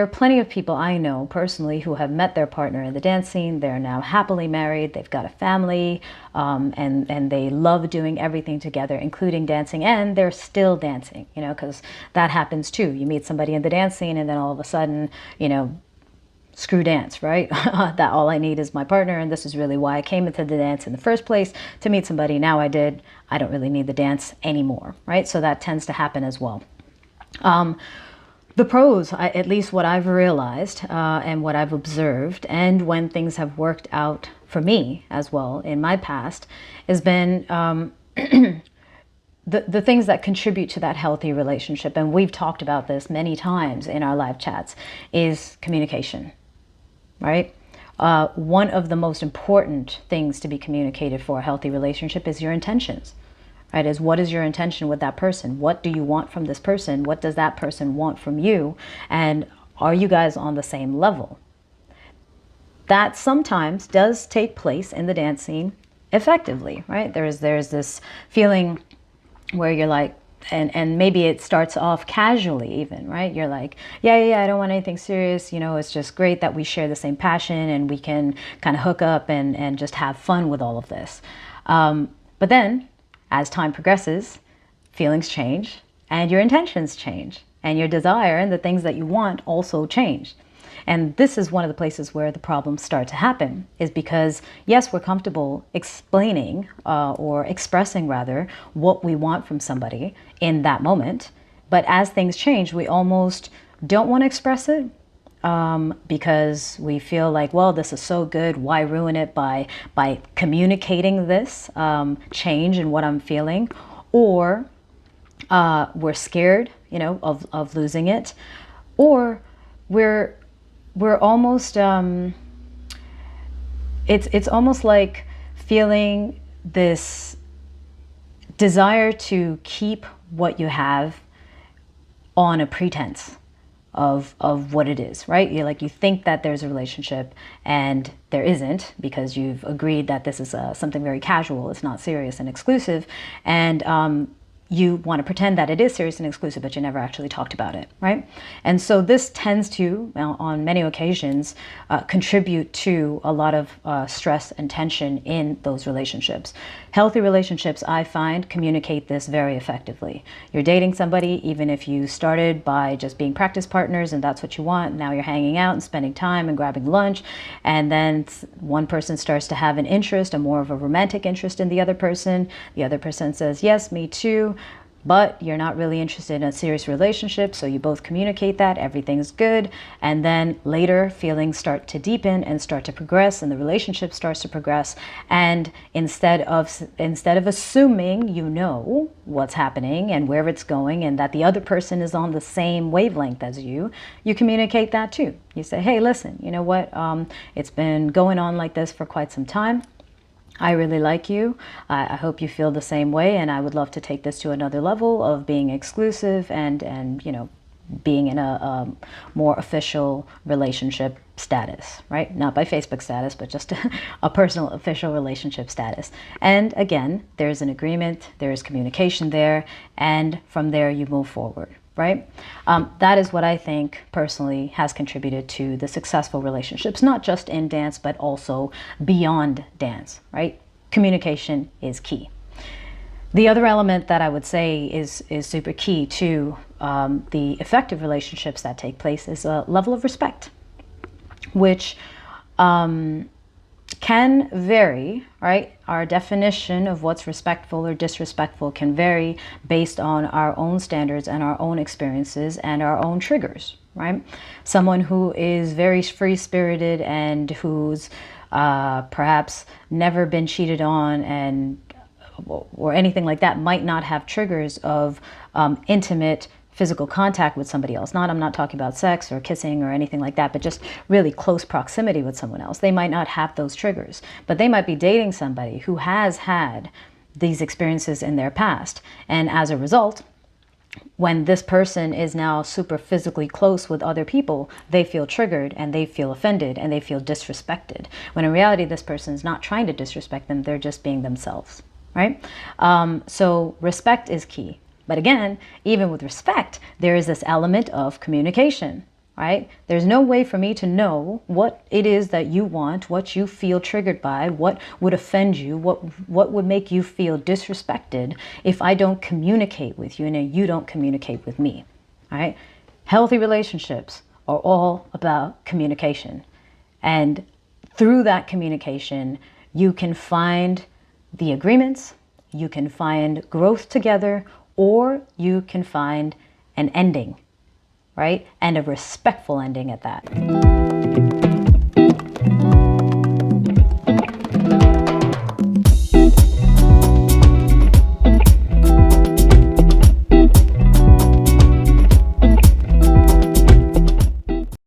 are plenty of people I know personally who have met their partner in the dance scene. They're now happily married. They've got a family, and they love doing everything together, including dancing, and they're still dancing, you know, because that happens too. You meet somebody in the dance scene and then all of a sudden, you know, screw dance, right? That all I need is my partner, and this is really why I came into the dance in the first place, to meet somebody. Now I don't really need the dance anymore, right? So that tends to happen as well. The pros, at least what I've realized and what I've observed, and when things have worked out for me as well in my past, has been the things that contribute to that healthy relationship. And we've talked about this many times in our live chats, is communication, right? One of the most important things to be communicated for a healthy relationship is your intentions. Right, is what is your intention with that person? What do you want from this person? What does that person want from you? And are you guys on the same level? That sometimes does take place in the dance scene effectively, right? There's this feeling where you're like, and maybe it starts off casually even, right? You're like, yeah, I don't want anything serious. You know, it's just great that we share the same passion and we can kind of hook up and just have fun with all of this. But then, as time progresses, feelings change and your intentions change and your desire and the things that you want also change. And this is one of the places where the problems start to happen, is because, yes, we're comfortable explaining or expressing rather what we want from somebody in that moment. But as things change, we almost don't want to express it because we feel like, well, this is so good. Why ruin it by communicating this change in what I'm feeling? Or we're scared, you know, of losing it, or we're almost it's almost like feeling this desire to keep what you have on a pretense of what it is, right? You think that there's a relationship and there isn't, because you've agreed that this is something very casual, it's not serious and exclusive, and you want to pretend that it is serious and exclusive, but you never actually talked about it, right? And so this tends to, on many occasions, contribute to a lot of stress and tension in those relationships. Healthy relationships, I find, communicate this very effectively. You're dating somebody, even if you started by just being practice partners and that's what you want, now you're hanging out and spending time and grabbing lunch, and then one person starts to have an interest, a more of a romantic interest in the other person says, yes, me too, but you're not really interested in a serious relationship, so you both communicate that, everything's good, and then later feelings start to deepen and start to progress, and the relationship starts to progress, and instead of assuming you know what's happening and where it's going and that the other person is on the same wavelength as you communicate that too. You say, hey, listen, you know what, it's been going on like this for quite some time. I really like you. I hope you feel the same way, and I would love to take this to another level of being exclusive and you know, being in a more official relationship status, right? Not by Facebook status, but just a personal official relationship status. And again, there's an agreement, there's communication there, and from there you move forward. Right? That is what I think personally has contributed to the successful relationships, not just in dance, but also beyond dance, right? Communication is key. The other element that I would say is super key to the effective relationships that take place is a level of respect, which can vary, right? Our definition of what's respectful or disrespectful can vary based on our own standards and our own experiences and our own triggers, right? Someone who is very free-spirited and who's perhaps never been cheated on and or anything like that might not have triggers of intimate physical contact with somebody else. I'm not talking about sex or kissing or anything like that, but just really close proximity with someone else. They might not have those triggers, but they might be dating somebody who has had these experiences in their past. And as a result, when this person is now super physically close with other people, they feel triggered and they feel offended and they feel disrespected. When in reality, this person is not trying to disrespect them, they're just being themselves, right? So respect is key. But again, even with respect, there is this element of communication, right? There's no way for me to know what it is that you want, what you feel triggered by, what would offend you, what would make you feel disrespected if I don't communicate with you and you don't communicate with me, all right? Healthy relationships are all about communication. And through that communication, you can find the agreements, you can find growth together, or you can find an ending, right? And a respectful ending at that.